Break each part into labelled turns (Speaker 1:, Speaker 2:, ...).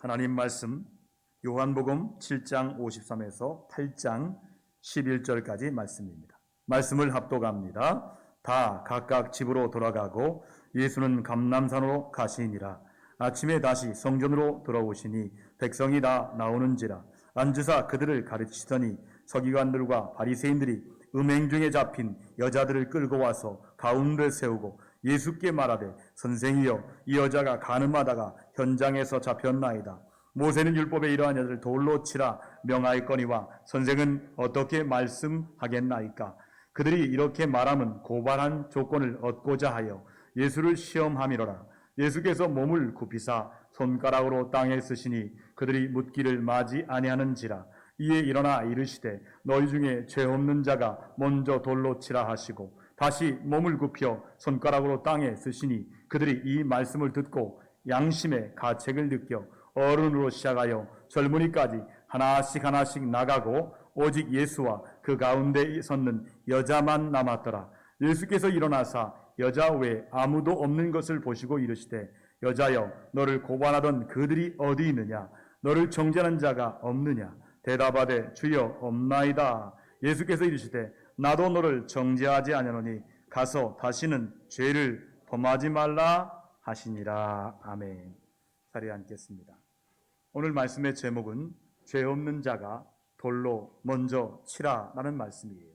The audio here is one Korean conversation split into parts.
Speaker 1: 하나님 말씀 요한복음 7장 53에서 8장 11절까지 말씀입니다. 말씀을 합독합니다. 다 각각 집으로 돌아가고 예수는 감람산으로 가시니라. 아침에 다시 성전으로 돌아오시니 백성이 다 나오는지라. 앉으사 그들을 가르치더니 서기관들과 바리새인들이 음행 중에 잡힌 여자들을 끌고 와서 가운데 세우고 예수께 말하되 선생이여 이 여자가 간음하다가 현장에서 잡혔나이다. 모세는 율법에 이러한 여자를 돌로 치라 명하였거니와 선생은 어떻게 말씀하겠나이까. 그들이 이렇게 말하면 고발한 조건을 얻고자 하여 예수를 시험함이로라. 예수께서 몸을 굽히사 손가락으로 땅에 쓰시니 그들이 묻기를 마지 아니하는지라. 이에 일어나 이르시되 너희 중에 죄 없는 자가 먼저 돌로 치라 하시고 다시 몸을 굽혀 손가락으로 땅에 쓰시니 그들이 이 말씀을 듣고 양심의 가책을 느껴 어른으로 시작하여 젊은이까지 하나씩 나가고 오직 예수와 그 가운데 섰는 여자만 남았더라. 예수께서 일어나사 여자 외에 아무도 없는 것을 보시고 이르시되 여자여 너를 고발하던 그들이 어디 있느냐? 너를 정죄하는 자가 없느냐? 대답하되 주여 없나이다. 예수께서 이르시되 나도 너를 정죄하지 아니하노니 가서 다시는 죄를 범하지 말라 하시니라. 아멘. 자리에 앉겠습니다. 오늘 말씀의 제목은 죄 없는 자가 돌로 먼저 치라라는 말씀이에요.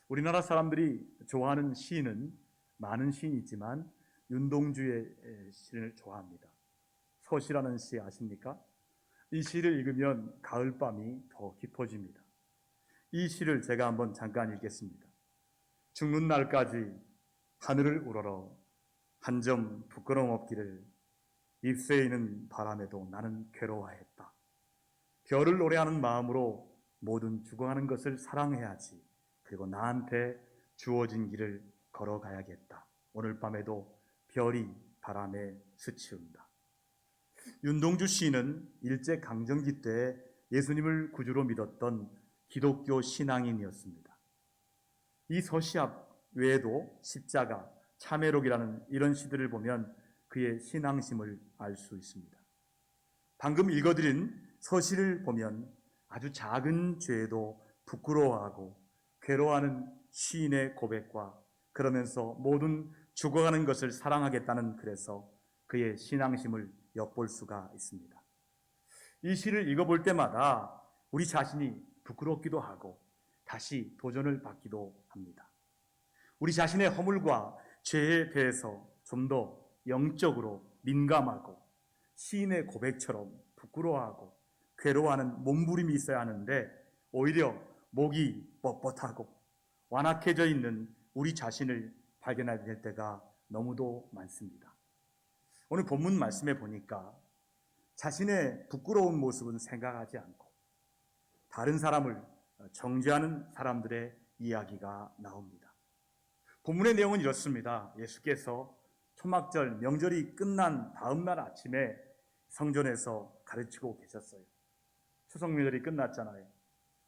Speaker 1: 우리나라 사람들이 좋아하는 시인은 많은 시인이 있지만 윤동주의 시를 좋아합니다. 서시라는 시 아십니까? 이 시를 읽으면 가을밤이 더 깊어집니다. 이 시를 제가 한번 잠깐 읽겠습니다. 죽는 날까지 하늘을 우러러 한 점 부끄러움 없기를 잎새이는 바람에도 나는 괴로워했다. 별을 노래하는 마음으로 모든 죽어가는 것을 사랑해야지. 그리고 나한테 주어진 길을 걸어가야겠다. 오늘 밤에도 별이 바람에 스치운다. 윤동주 시인은 일제강점기 때 예수님을 구주로 믿었던 기독교 신앙인이었습니다. 이 서시 앞 외에도 십자가, 참회록이라는 이런 시들을 보면 그의 신앙심을 알 수 있습니다. 방금 읽어드린 서시를 보면 아주 작은 죄에도 부끄러워하고 괴로워하는 시인의 고백과 그러면서 모든 죽어가는 것을 사랑하겠다는 글에서 그의 신앙심을 엿볼 수가 있습니다. 이 시를 읽어볼 때마다 우리 자신이 부끄럽기도 하고 다시 도전을 받기도 합니다. 우리 자신의 허물과 죄에 대해서 좀 더 영적으로 민감하고 시인의 고백처럼 부끄러워하고 괴로워하는 몸부림이 있어야 하는데 오히려 목이 뻣뻣하고 완악해져 있는 우리 자신을 발견하게 될 때가 너무도 많습니다. 오늘 본문 말씀에 보니까 자신의 부끄러운 모습은 생각하지 않고 다른 사람을 정죄하는 사람들의 이야기가 나옵니다. 본문의 내용은 이렇습니다. 예수께서 초막절 명절이 끝난 다음 날 아침에 성전에서 가르치고 계셨어요. 추석 명절이 끝났잖아요.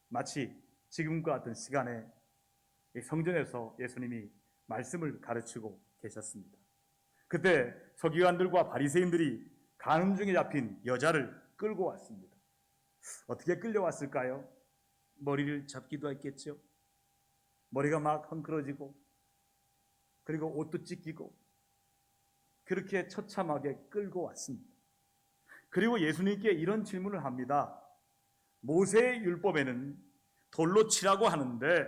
Speaker 1: 마치 지금과 같은 시간에 성전에서 예수님이 말씀을 가르치고 계셨습니다. 그때 서기관들과 바리새인들이 간음 중에 잡힌 여자를 끌고 왔습니다. 어떻게 끌려왔을까요? 머리를 잡기도 했겠죠. 머리가 막 헝클어지고 그리고 옷도 찢기고 그렇게 처참하게 끌고 왔습니다. 그리고 예수님께 이런 질문을 합니다. 모세의 율법에는 돌로 치라고 하는데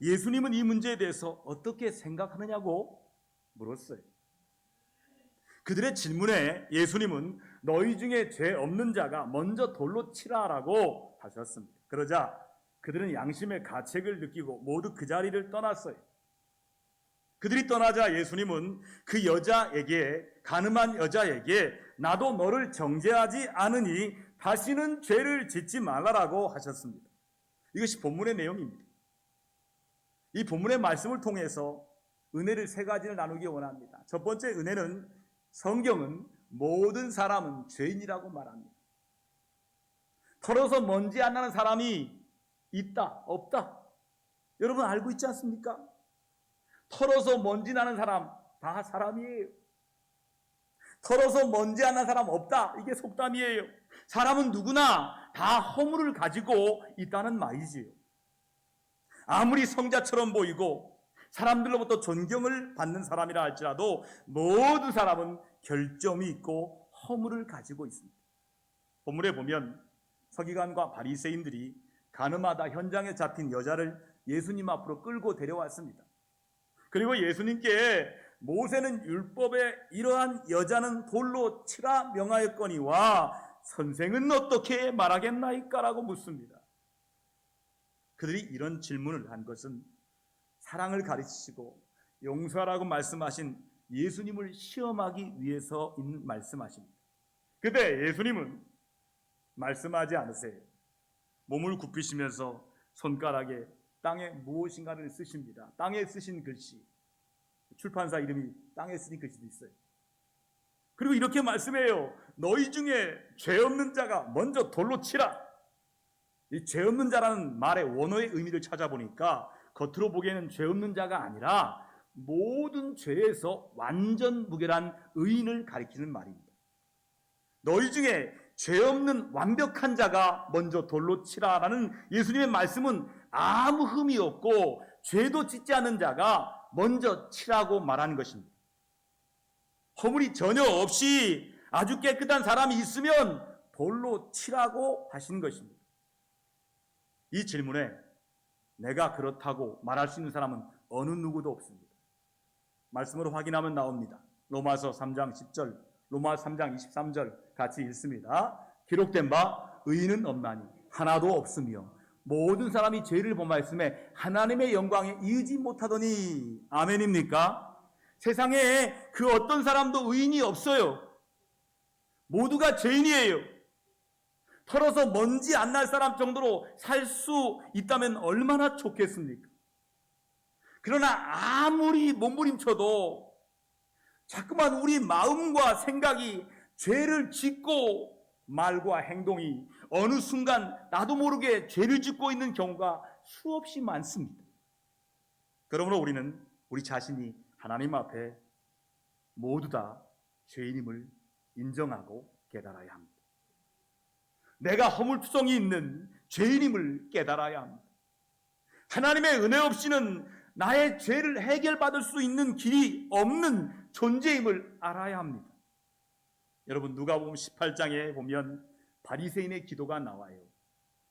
Speaker 1: 예수님은 이 문제에 대해서 어떻게 생각하느냐고 물었어요. 그들의 질문에 예수님은 너희 중에 죄 없는 자가 먼저 돌로 치라라고 하셨습니다. 그러자 그들은 양심의 가책을 느끼고 모두 그 자리를 떠났어요. 그들이 떠나자 예수님은 그 여자에게, 간음한 여자에게 나도 너를 정죄하지 않으니 다시는 죄를 짓지 말라라고 하셨습니다. 이것이 본문의 내용입니다. 이 본문의 말씀을 통해서 은혜를 세 가지를 나누기 원합니다. 첫 번째 은혜는 성경은 모든 사람은 죄인이라고 말합니다. 털어서 먼지 안 나는 사람이 있다, 없다. 여러분 알고 있지 않습니까? 털어서 먼지 나는 사람 다 사람이에요. 털어서 먼지 안 난 사람 없다. 이게 속담이에요. 사람은 누구나 다 허물을 가지고 있다는 말이지요. 아무리 성자처럼 보이고 사람들로부터 존경을 받는 사람이라 할지라도 모든 사람은 결점이 있고 허물을 가지고 있습니다. 본문에 보면 서기관과 바리새인들이 가늠하다 현장에 잡힌 여자를 예수님 앞으로 끌고 데려왔습니다. 그리고 예수님께 모세는 율법에 이러한 여자는 돌로 치라 명하였거니와 선생은 어떻게 말하겠나이까라고 묻습니다. 그들이 이런 질문을 한 것은 사랑을 가르치시고 용서하라고 말씀하신 예수님을 시험하기 위해서 말씀하십니다. 그때 예수님은 말씀하지 않으세요. 몸을 굽히시면서 손가락에 땅에 무엇인가를 쓰십니다. 땅에 쓰신 글씨, 출판사 이름이 땅에 쓰신 글씨도 있어요. 그리고 이렇게 말씀해요. 너희 중에 죄 없는 자가 먼저 돌로 치라. 이 죄 없는 자라는 말의 원어의 의미를 찾아보니까 겉으로 보기에는 죄 없는 자가 아니라 모든 죄에서 완전 무결한 의인을 가리키는 말입니다. 너희 중에 죄 없는 완벽한 자가 먼저 돌로 치라라는 예수님의 말씀은 아무 흠이 없고 죄도 짓지 않는 자가 먼저 치라고 말하는 것입니다. 허물이 전혀 없이 아주 깨끗한 사람이 있으면 돌로 치라고 하신 것입니다. 이 질문에 내가 그렇다고 말할 수 있는 사람은 어느 누구도 없습니다. 말씀으로 확인하면 나옵니다. 로마서 3장 10절, 로마 3장 23절 같이 읽습니다. 기록된 바 의인은 없나니 하나도 없으며 모든 사람이 죄를 범하였음에 하나님의 영광에 이르지 못하더니. 아멘입니까? 세상에 그 어떤 사람도 의인이 없어요. 모두가 죄인이에요. 털어서 먼지 안 날 사람 정도로 살 수 있다면 얼마나 좋겠습니까? 그러나 아무리 몸부림쳐도 자꾸만 우리 마음과 생각이 죄를 짓고 말과 행동이 어느 순간 나도 모르게 죄를 짓고 있는 경우가 수없이 많습니다. 그러므로 우리는 우리 자신이 하나님 앞에 모두 다 죄인임을 인정하고 깨달아야 합니다. 내가 허물투성이 있는 죄인임을 깨달아야 합니다. 하나님의 은혜 없이는 나의 죄를 해결받을 수 있는 길이 없는 존재임을 알아야 합니다. 여러분, 누가복음 18장에 보면 바리새인의 기도가 나와요.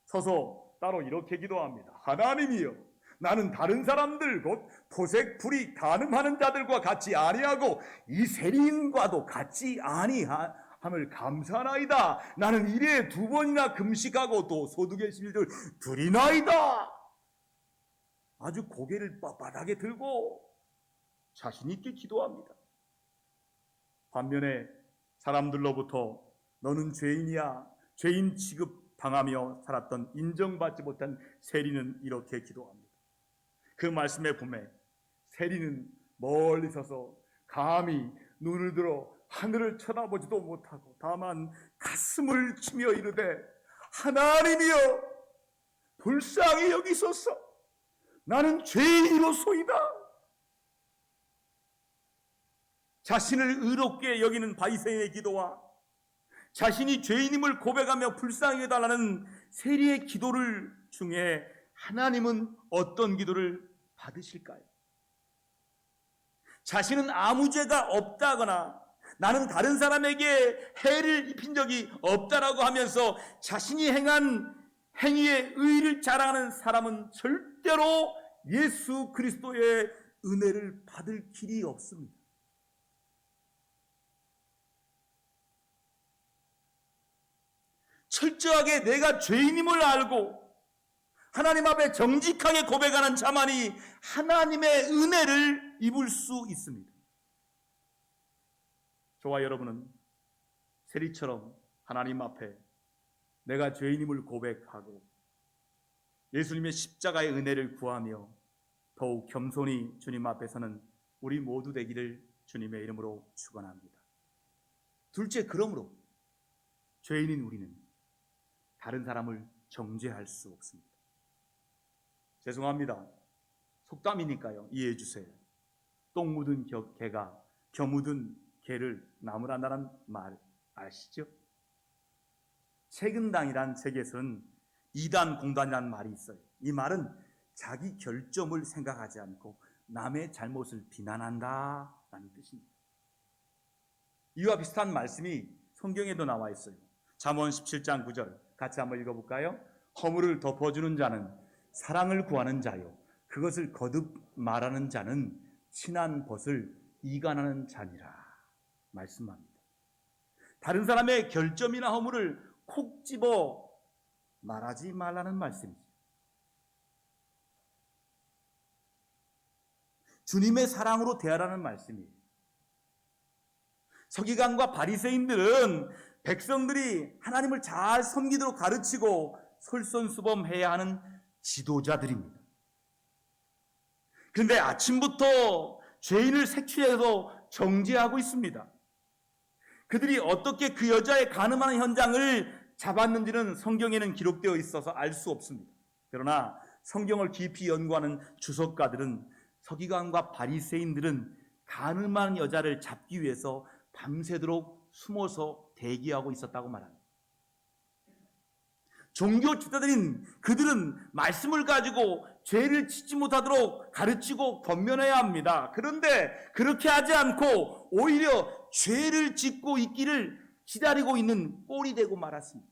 Speaker 1: 서서 따로 이렇게 기도합니다. 하나님이여, 나는 다른 사람들 곧 토색 불이 간음하는 자들과 같이 아니하고 이 세리인과도 같이 아니함을 감사하나이다. 나는 일에 2번이나 금식하고 또 소득의 실들 드리나이다. 아주 고개를 바닥에 들고 자신 있게 기도합니다. 반면에 사람들로부터 너는 죄인이야, 죄인 취급당하며 살았던 인정받지 못한 세리는 이렇게 기도합니다. 그 말씀에 보면 세리는 멀리 서서 감히 눈을 들어 하늘을 쳐다보지도 못하고 다만 가슴을 치며 이르되 하나님이여 불쌍히 여기소서, 나는 죄인이로소이다. 자신을 의롭게 여기는 바리새인의 기도와 자신이 죄인임을 고백하며 불쌍히 해달라는 세리의 기도를 중에 하나님은 어떤 기도를 받으실까요? 자신은 아무 죄가 없다거나 나는 다른 사람에게 해를 입힌 적이 없다라고 하면서 자신이 행한 행위의 의의를 자랑하는 사람은 절대로 예수 그리스도의 은혜를 받을 길이 없습니다. 철저하게 내가 죄인임을 알고 하나님 앞에 정직하게 고백하는 자만이 하나님의 은혜를 입을 수 있습니다. 저와 여러분은 세리처럼 하나님 앞에 내가 죄인임을 고백하고 예수님의 십자가의 은혜를 구하며 더욱 겸손히 주님 앞에서는 우리 모두 되기를 주님의 이름으로 축원합니다. 둘째, 그러므로 죄인인 우리는 다른 사람을 정죄할 수 없습니다. 죄송합니다. 속담이니까요. 이해해 주세요. 똥 묻은 개가 겨 묻은 개를 나무라 한다는 말 아시죠? 책임당이란 책에서는 이단 공단이라는 말이 있어요. 이 말은 자기 결점을 생각하지 않고 남의 잘못을 비난한다라는 뜻입니다. 이와 비슷한 말씀이 성경에도 나와 있어요. 잠언 17장 9절 같이 한번 읽어볼까요? 허물을 덮어주는 자는 사랑을 구하는 자요, 그것을 거듭 말하는 자는 친한 벗을 이간하는 자니라 말씀합니다. 다른 사람의 결점이나 허물을 콕 집어 말하지 말라는 말씀이죠. 주님의 사랑으로 대하라는 말씀이에요. 서기관과 바리새인들은 백성들이 하나님을 잘 섬기도록 가르치고 솔선수범해야 하는 지도자들입니다. 그런데 아침부터 죄인을 색출해서 정죄하고 있습니다. 그들이 어떻게 그 여자의 간음하는 현장을 잡았는지는 성경에는 기록되어 있어서 알 수 없습니다. 그러나 성경을 깊이 연구하는 주석가들은 서기관과 바리새인들은 간음한 여자를 잡기 위해서 밤새도록 숨어서 대기하고 있었다고 말합니다. 종교 지도자들인 그들은 말씀을 가지고 죄를 짓지 못하도록 가르치고 권면해야 합니다. 그런데 그렇게 하지 않고 오히려 죄를 짓고 있기를 기다리고 있는 꼴이 되고 말았습니다.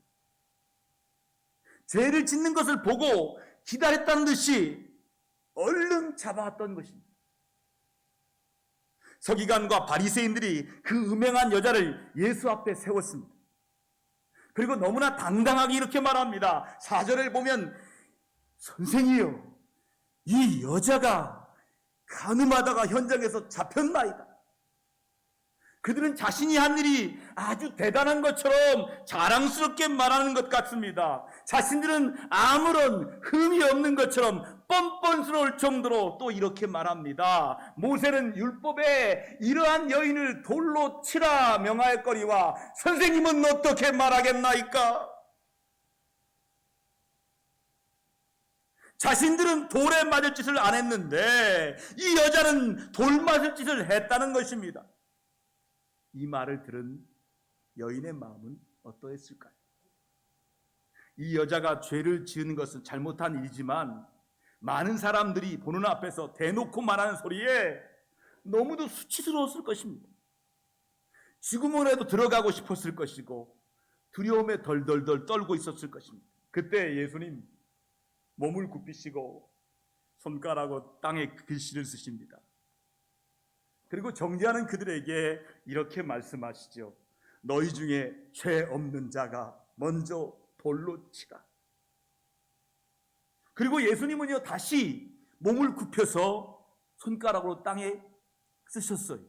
Speaker 1: 죄를 짓는 것을 보고 기다렸다는 듯이 얼른 잡아왔던 것입니다. 서기관과 바리새인들이 그 음행한 여자를 예수 앞에 세웠습니다. 그리고 너무나 당당하게 이렇게 말합니다. 4절을 보면 선생이여, 이 여자가 간음하다가 현장에서 잡혔나이다. 그들은 자신이 한 일이 아주 대단한 것처럼 자랑스럽게 말하는 것 같습니다. 자신들은 아무런 흠이 없는 것처럼 뻔뻔스러울 정도로 또 이렇게 말합니다. 모세는 율법에 이러한 여인을 돌로 치라 명하였거니와 선생님은 어떻게 말하겠나이까? 자신들은 돌에 맞을 짓을 안 했는데 이 여자는 돌 맞을 짓을 했다는 것입니다. 이 말을 들은 여인의 마음은 어떠했을까요? 이 여자가 죄를 지은 것은 잘못한 일이지만 많은 사람들이 보는 앞에서 대놓고 말하는 소리에 너무도 수치스러웠을 것입니다. 지금이라도 들어가고 싶었을 것이고 두려움에 덜덜덜 떨고 있었을 것입니다. 그때 예수님 몸을 굽히시고 손가락으로 땅에 글씨를 쓰십니다. 그리고 정죄하는 그들에게 이렇게 말씀하시죠. 너희 중에 죄 없는 자가 먼저 돌로 치라. 그리고 예수님은요 다시 몸을 굽혀서 손가락으로 땅에 쓰셨어요.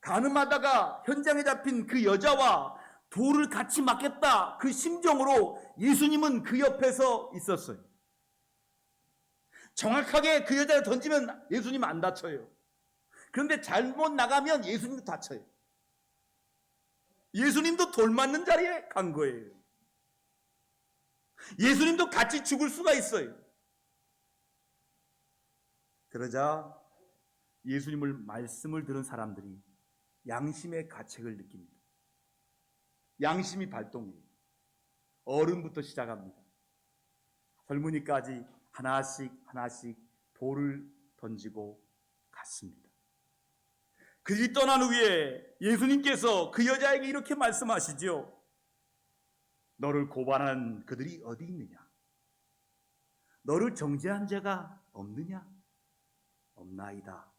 Speaker 1: 간음하다가 현장에 잡힌 그 여자와 돌을 같이 맞겠다 그 심정으로 예수님은 그 옆에서 있었어요. 정확하게 그 여자를 던지면 예수님 안 다쳐요. 그런데 잘못 나가면 예수님도 다쳐요. 예수님도 돌 맞는 자리에 간 거예요. 예수님도 같이 죽을 수가 있어요. 그러자 예수님을 말씀을 들은 사람들이 양심의 가책을 느낍니다. 양심이 발동해요. 어른부터 시작합니다. 젊은이까지 하나씩 하나씩 돌을 던지고 갔습니다. 그들이 떠난 후에 예수님께서 그 여자에게 이렇게 말씀하시죠. 너를 고발하는 그들이 어디 있느냐? 너를 정죄한 자가 없느냐? 없나이다.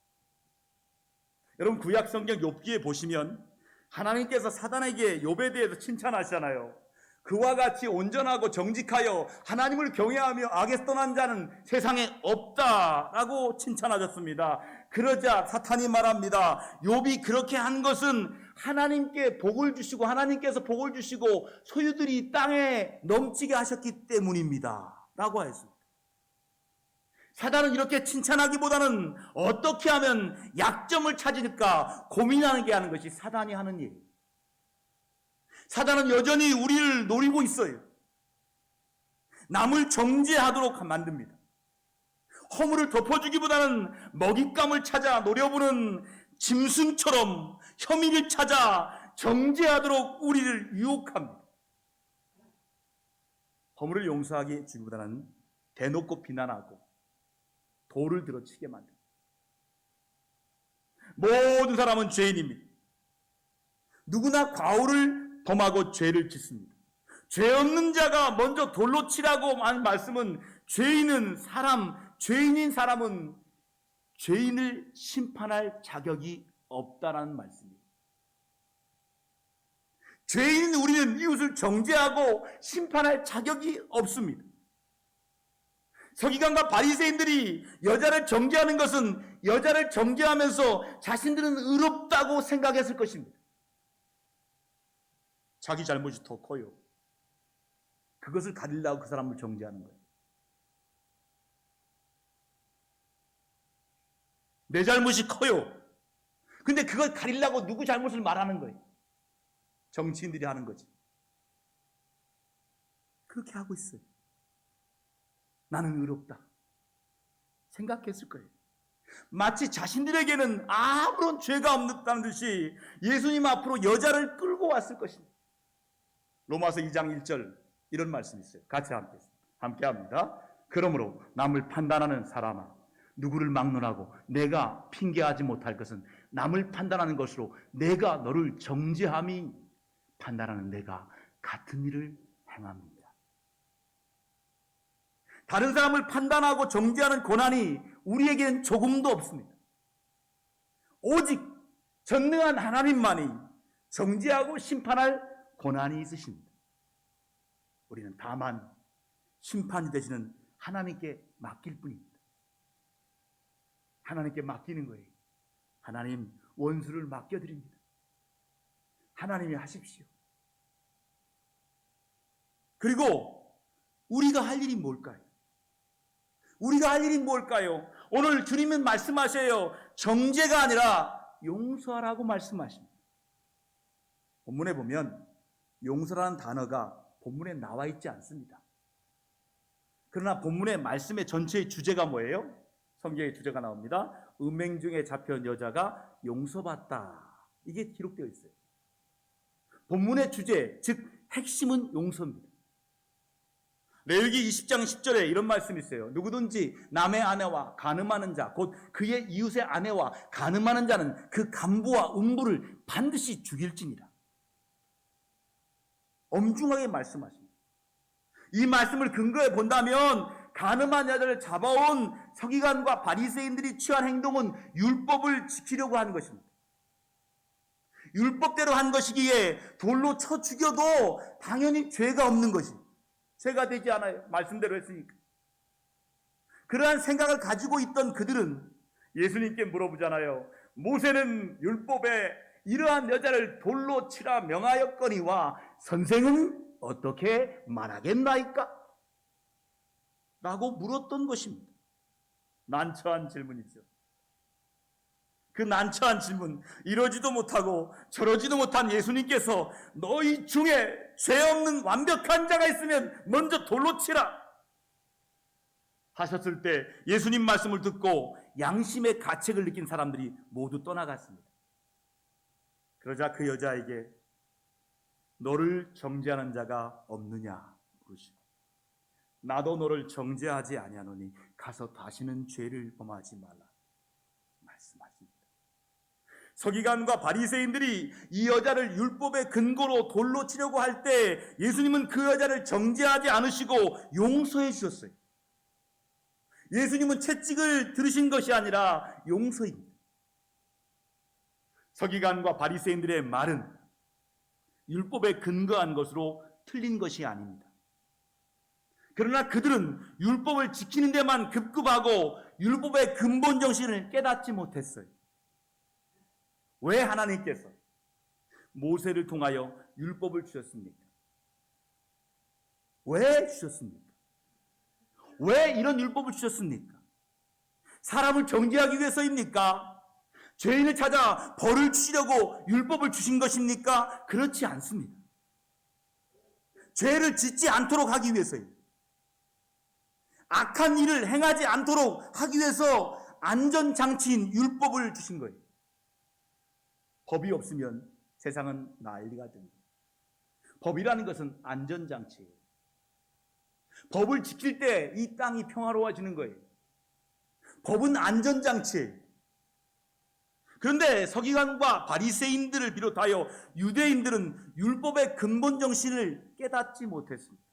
Speaker 1: 여러분 구약 성경 욥기에 보시면 하나님께서 사단에게 욥에 대해서 칭찬하시잖아요. 그와 같이 온전하고 정직하여 하나님을 경외하며 악에서 떠난 자는 세상에 없다라고 칭찬하셨습니다. 그러자 사탄이 말합니다. 욥이 그렇게 한 것은 하나님께 복을 주시고 하나님께서 복을 주시고 소유들이 땅에 넘치게 하셨기 때문입니다 라고 했습니다. 사단은 이렇게 칭찬하기보다는 어떻게 하면 약점을 찾을까 고민하게 하는 것이 사단이 하는 일이에요. 사단은 여전히 우리를 노리고 있어요. 남을 정죄하도록 만듭니다. 허물을 덮어주기보다는 먹잇감을 찾아 노려보는 짐승처럼 혐의를 찾아 정죄하도록 우리를 유혹합니다. 허물을 용서하기 주기보다는 대놓고 비난하고 돌을 들어치게 만듭니다. 모든 사람은 죄인입니다. 누구나 과오를 범하고 죄를 짓습니다. 죄 없는 자가 먼저 돌로 치라고 한 말씀은 죄인인 사람은 죄인을 심판할 자격이 없다라는 말씀입니다. 죄인인 우리는 이웃을 정죄하고 심판할 자격이 없습니다. 서기관과 바리새인들이 여자를 정죄하는 것은 여자를 정죄하면서 자신들은 의롭다고 생각했을 것입니다. 자기 잘못이 더 커요. 그것을 가리려고 그 사람을 정죄하는 거예요. 내 잘못이 커요. 근데 그걸 가리려고 누구 잘못을 말하는 거예요. 정치인들이 하는 거지. 그렇게 하고 있어요. 나는 의롭다 생각했을 거예요. 마치 자신들에게는 아무런 죄가 없다는 듯이 예수님 앞으로 여자를 끌고 왔을 것입니다. 로마서 2장 1절 이런 말씀이 있어요. 같이 함께 합니다. 그러므로 남을 판단하는 사람아, 누구를 막론하고 내가 핑계하지 못할 것은 남을 판단하는 것으로 내가 너를 정죄함이 판단하는 내가 같은 일을 행합니다. 다른 사람을 판단하고 정죄하는 권한이 우리에게는 조금도 없습니다. 오직 전능한 하나님만이 정죄하고 심판할 권한이 있으십니다. 우리는 다만 심판이 되시는 하나님께 맡길 뿐입니다. 하나님께 맡기는 거예요. 하나님, 원수를 맡겨드립니다. 하나님이 하십시오. 그리고 우리가 할 일이 뭘까요? 우리가 할 일이 뭘까요? 오늘 주님은 말씀하셔요. 정죄가 아니라 용서하라고 말씀하십니다. 본문에 보면 용서라는 단어가 본문에 나와 있지 않습니다. 그러나 본문의 말씀의 전체의 주제가 뭐예요? 성경의 주제가 나옵니다. 음행 중에 잡혀온 여자가 용서받다. 이게 기록되어 있어요. 본문의 주제, 즉 핵심은 용서입니다. 레위기 20장 10절에 이런 말씀이 있어요. 누구든지 남의 아내와 간음하는 자, 곧 그의 이웃의 아내와 간음하는 자는 그 간부와 음부를 반드시 죽일지니라. 엄중하게 말씀하십니다. 이 말씀을 근거해 본다면 간음한 여자를 잡아온 서기관과 바리새인들이 취한 행동은 율법을 지키려고 하는 것입니다. 율법대로 한 것이기에 돌로 쳐 죽여도 당연히 죄가 없는 것입니다. 죄가 되지 않아요. 말씀대로 했으니까. 그러한 생각을 가지고 있던 그들은 예수님께 물어보잖아요. 모세는 율법에 이러한 여자를 돌로 치라 명하였거니와 선생은 어떻게 말하겠나이까? 라고 물었던 것입니다. 난처한 질문이죠. 그 난처한 질문, 이러지도 못하고 저러지도 못한 예수님께서 너희 중에 죄 없는 완벽한 자가 있으면 먼저 돌로 치라 하셨을 때 예수님 말씀을 듣고 양심의 가책을 느낀 사람들이 모두 떠나갔습니다. 그러자 그 여자에게 너를 정죄하는 자가 없느냐 물으시고 나도 너를 정죄하지 아니하노니 가서 다시는 죄를 범하지 말라 말씀하십니다. 서기관과 바리새인들이 이 여자를 율법의 근거로 돌로 치려고 할 때 예수님은 그 여자를 정죄하지 않으시고 용서해 주셨어요. 예수님은 채찍을 들으신 것이 아니라 용서입니다. 서기관과 바리새인들의 말은 율법에 근거한 것으로 틀린 것이 아닙니다. 그러나 그들은 율법을 지키는 데만 급급하고 율법의 근본 정신을 깨닫지 못했어요. 왜 하나님께서 모세를 통하여 율법을 주셨습니까? 왜 주셨습니까? 왜 이런 율법을 주셨습니까? 사람을 정죄하기 위해서입니까? 죄인을 찾아 벌을 주시려고 율법을 주신 것입니까? 그렇지 않습니다. 죄를 짓지 않도록 하기 위해서요. 악한 일을 행하지 않도록 하기 위해서 안전장치인 율법을 주신 거예요.
Speaker 2: 법이 없으면 세상은 난리가 됩니다. 법이라는 것은 안전장치예요. 법을 지킬 때 이 땅이 평화로워지는 거예요. 법은 안전장치예요. 그런데 서기관과 바리새인들을 비롯하여 유대인들은 율법의 근본 정신을 깨닫지 못했습니다.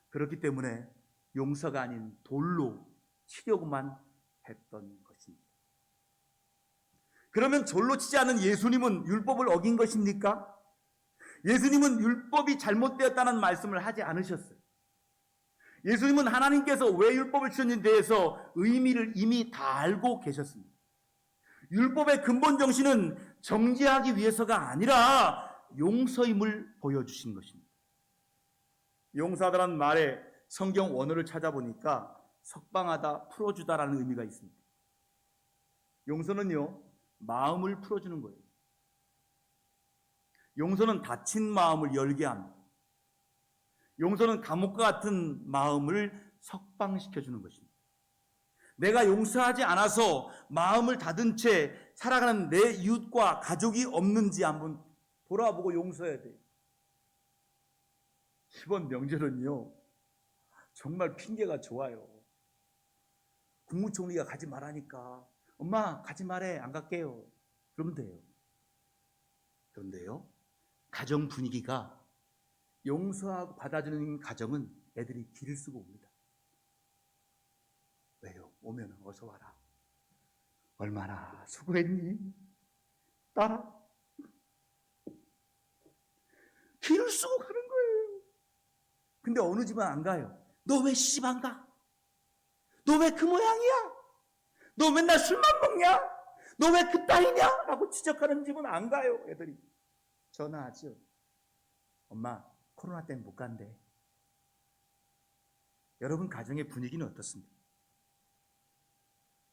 Speaker 2: 그렇기 때문에 용서가 아닌 돌로 치려고만 했던 것입니다. 그러면 돌로 치지 않은 예수님은 율법을 어긴 것입니까? 예수님은 율법이 잘못되었다는 말씀을 하지 않으셨어요. 예수님은 하나님께서 왜 율법을 주셨는지에 대해서 의미를 이미 다 알고 계셨습니다. 율법의 근본 정신은 정죄하기 위해서가 아니라 용서임을 보여주신 것입니다. 용서하다라는 말에 성경 원어를 찾아보니까 석방하다, 풀어주다라는 의미가 있습니다. 용서는요, 마음을 풀어주는 거예요. 용서는 다친 마음을 열게 합니다. 용서는 감옥과 같은 마음을 석방시켜주는 것입니다. 내가 용서하지 않아서 마음을 닫은 채 살아가는 내 이웃과 가족이 없는지 한번 돌아보고 용서해야 돼요. 이번 명절은요, 정말 핑계가 좋아요. 국무총리가 가지 말라니까 엄마 가지 말해, 안 갈게요. 그러면 돼요. 그런데요, 가정 분위기가 용서하고 받아주는 가정은 애들이 길을 쓰고 옵니다. 왜요? 오면 어서 와라. 얼마나 수고했니? 딸아. 길을 쓰고 가는 거예요. 근데 어느 집은 안 가요. 너 왜 시집 안 가? 너 왜 그 모양이야? 너 맨날 술만 먹냐? 너 왜 그 딸이냐? 라고 지적하는 집은 안 가요. 애들이 전화하죠. 엄마 코로나 때문에 못 간대. 여러분 가정의 분위기는 어떻습니까?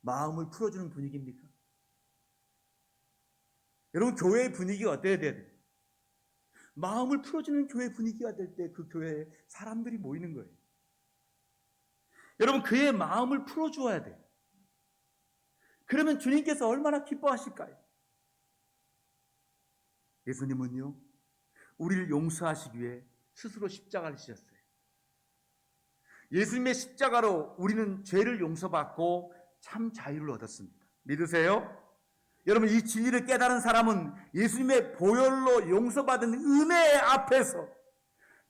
Speaker 2: 마음을 풀어주는 분위기입니까? 여러분 교회의 분위기가 어때야 돼요? 마음을 풀어주는 교회 분위기가 될 때 그 교회에 사람들이 모이는 거예요. 여러분 그의 마음을 풀어주어야 돼요. 그러면 주님께서 얼마나 기뻐하실까요? 예수님은요, 우리를 용서하시기 위해 스스로 십자가를 지셨어요. 예수님의 십자가로 우리는 죄를 용서받고 참 자유를 얻었습니다. 믿으세요? 여러분 이 진리를 깨달은 사람은 예수님의 보혈로 용서받은 은혜 앞에서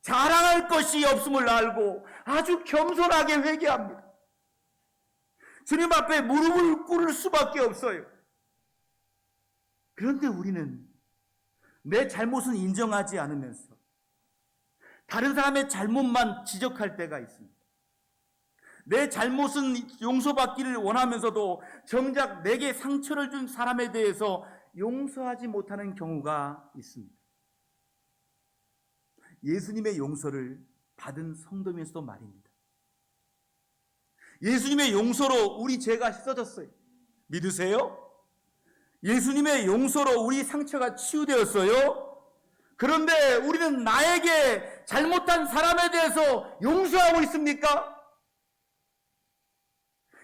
Speaker 2: 자랑할 것이 없음을 알고 아주 겸손하게 회개합니다. 주님 앞에 무릎을 꿇을 수밖에 없어요. 그런데 우리는 내 잘못은 인정하지 않으면서 다른 사람의 잘못만 지적할 때가 있습니다. 내 잘못은 용서받기를 원하면서도 정작 내게 상처를 준 사람에 대해서 용서하지 못하는 경우가 있습니다. 예수님의 용서를 받은 성도면서도 말입니다. 예수님의 용서로 우리 죄가 씻어졌어요. 믿으세요? 예수님의 용서로 우리 상처가 치유되었어요. 그런데 우리는 나에게 잘못한 사람에 대해서 용서하고 있습니까?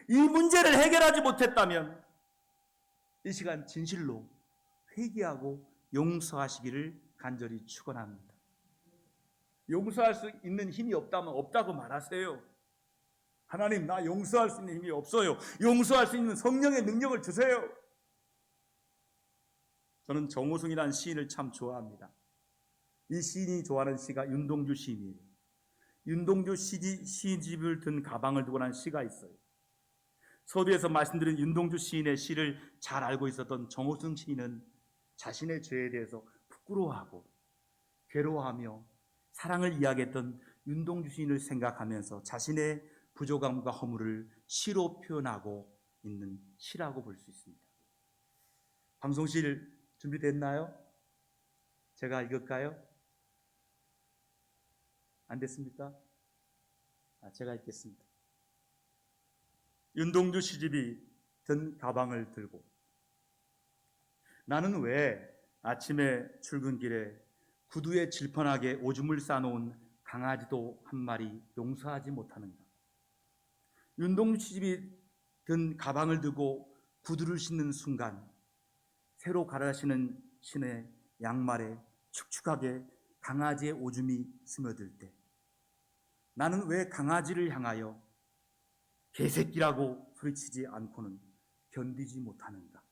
Speaker 2: 이 문제를 해결하지 못했다면 이 시간 진실로 회개하고 용서하시기를 간절히 축원합니다. 용서할 수 있는 힘이 없다면 없다고 말하세요. 하나님, 나 용서할 수 있는 힘이 없어요. 용서할 수 있는 성령의 능력을 주세요. 저는 정호승이라는 시인을 참 좋아합니다. 이 시인이 좋아하는 시가 윤동주 시인이에요. 윤동주 시집을 든 가방을 두고 난 시가 있어요. 서두에서 말씀드린 윤동주 시인의 시를 잘 알고 있었던 정호승 시인은 자신의 죄에 대해서 부끄러워하고 괴로워하며 사랑을 이야기했던 윤동주 시인을 생각하면서 자신의 부족함과 허물을 시로 표현하고 있는 시라고 볼 수 있습니다. 방송실 준비됐나요? 제가 읽을까요? 안 됐습니까? 제가 읽겠습니다. 윤동주 시집이 든 가방을 들고 나는 왜 아침에 출근길에 구두에 질펀하게 오줌을 싸놓은 강아지도 한 마리 용서하지 못하는가? 윤동주 시집이 든 가방을 들고 구두를 신는 순간 새로 갈아시는 신의 양말에 축축하게 강아지의 오줌이 스며들 때 나는 왜 강아지를 향하여 개새끼라고 소리치지 않고는 견디지 못하는가?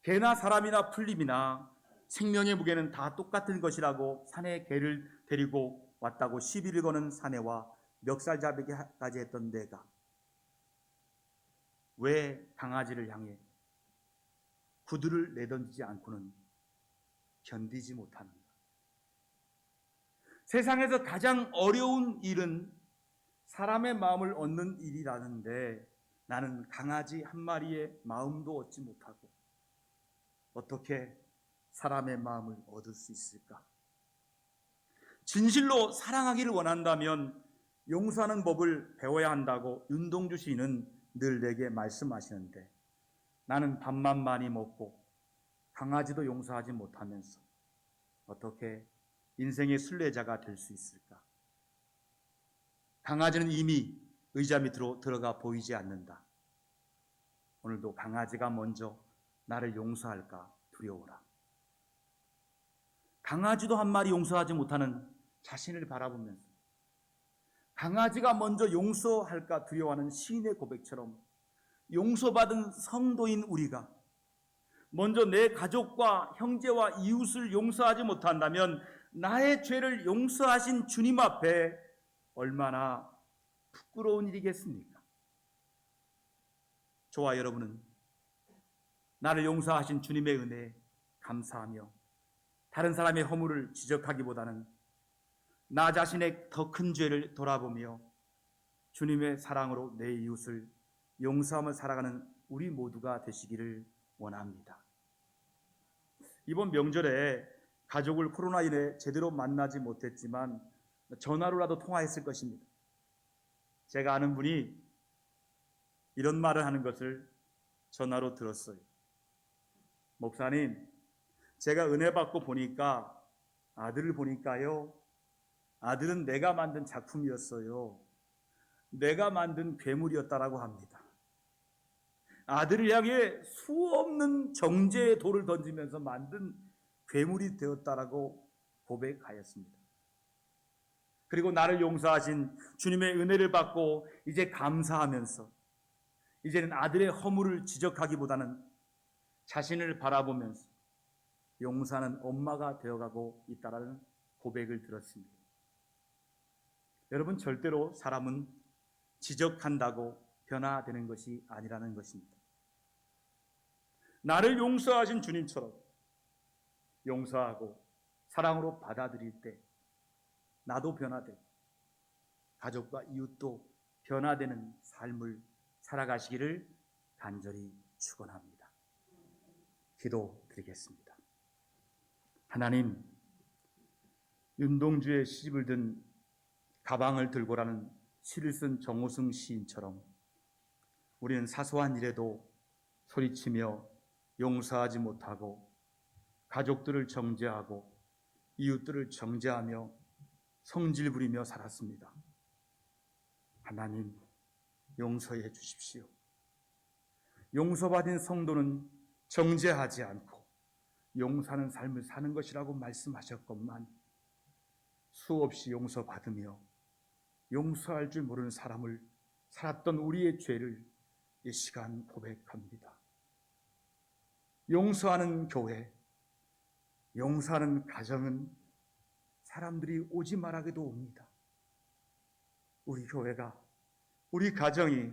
Speaker 2: 개나 사람이나 풀잎이나 생명의 무게는 다 똑같은 것이라고 산에 개를 데리고 왔다고 시비를 거는 사내와 멱살잡이까지 했던 내가 왜 강아지를 향해 구두를 내던지지 않고는 견디지 못하는가? 세상에서 가장 어려운 일은 사람의 마음을 얻는 일이라는데 나는 강아지 한 마리의 마음도 얻지 못하고 어떻게 사람의 마음을 얻을 수 있을까? 진실로 사랑하기를 원한다면 용서하는 법을 배워야 한다고 윤동주 시인은 늘 내게 말씀하시는데 나는 밥만 많이 먹고 강아지도 용서하지 못하면서 어떻게 인생의 순례자가 될 수 있을까? 강아지는 이미 의자 밑으로 들어가 보이지 않는다. 오늘도 강아지가 먼저 나를 용서할까 두려워라. 강아지도 한 마리 용서하지 못하는 자신을 바라보면서 강아지가 먼저 용서할까 두려워하는 시인의 고백처럼 용서받은 성도인 우리가 먼저 내 가족과 형제와 이웃을 용서하지 못한다면 나의 죄를 용서하신 주님 앞에 얼마나 부끄러운 일이겠습니까? 저와 여러분은 나를 용서하신 주님의 은혜에 감사하며 다른 사람의 허물을 지적하기보다는 나 자신의 더 큰 죄를 돌아보며 주님의 사랑으로 내 이웃을 용서하며 살아가는 우리 모두가 되시기를 원합니다. 이번 명절에 가족을 코로나 인해 제대로 만나지 못했지만 전화로라도 통화했을 것입니다. 제가 아는 분이 이런 말을 하는 것을 전화로 들었어요. 목사님, 제가 은혜 받고 보니까 아들을 보니까요, 아들은 내가 만든 작품이었어요. 내가 만든 괴물이었다라고 합니다. 아들을 향해 수없는 정죄의 돌을 던지면서 만든 괴물이 되었다라고 고백하였습니다. 그리고 나를 용서하신 주님의 은혜를 받고 이제 감사하면서 이제는 아들의 허물을 지적하기보다는 자신을 바라보면서 용서하는 엄마가 되어가고 있다라는 고백을 들었습니다. 여러분, 절대로 사람은 지적한다고 변화되는 것이 아니라는 것입니다. 나를 용서하신 주님처럼 용서하고 사랑으로 받아들일 때 나도 변화되고 가족과 이웃도 변화되는 삶을 살아가시기를 간절히 축원합니다. 기도드리겠습니다. 하나님, 윤동주의 시집을 든 가방을 들고라는 시를 쓴 정호승 시인처럼 우리는 사소한 일에도 소리치며 용서하지 못하고 가족들을 정죄하고 이웃들을 정죄하며 성질 부리며 살았습니다. 하나님, 용서해 주십시오. 용서받은 성도는 정죄하지 않고 용서하는 삶을 사는 것이라고 말씀하셨건만 수없이 용서받으며 용서할 줄 모르는 사람을 살았던 우리의 죄를 이 시간 고백합니다. 용서하는 교회, 용서하는 가정은 사람들이 오지 말하게도 옵니다. 우리 교회가, 우리 가정이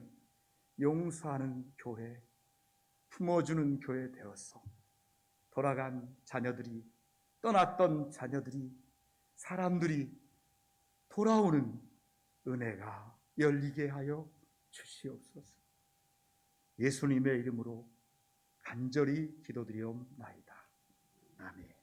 Speaker 2: 용서하는 교회, 품어주는 교회 되어서 돌아간 자녀들이, 떠났던 자녀들이, 사람들이 돌아오는 은혜가 열리게 하여 주시옵소서. 예수님의 이름으로 간절히 기도드리옵나이다. 아멘.